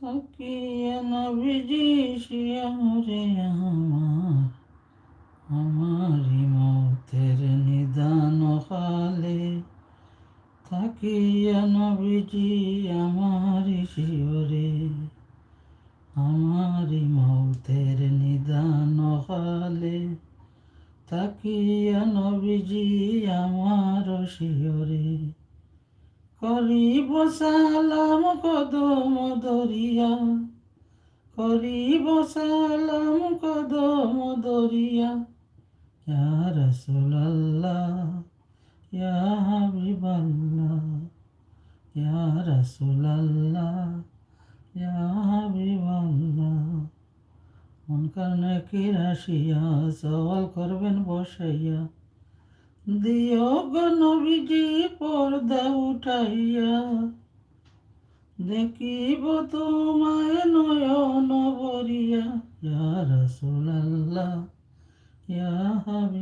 থাকিয়া নবীজি শিয়রে আমারি মৌতের নিদান কালে থাকিয়া নবীজি আমারি শিয়রে আমারি মৌতের নিদান কালে থাকিয়া নবীজি আমার শিয়রে করিব সালাম কদম দরিয়া করিব সালাম কদম দরিয়া ইয়া রাসূলুল্লাহ ইয়া হাবিবাল্লাহ ইয়া রাসূলুল্লাহ ইয়া হাবিবাল্লাহ মন কানে কি রাশিয়া সওয়াল করবেন বসাইয়া দিও গো নবীজি পর্দা উঠাইয়া দেখিব তোমায় নয়ন ভরিয়া ইয়া রাসূলুল্লাহ ইয়া হাবিব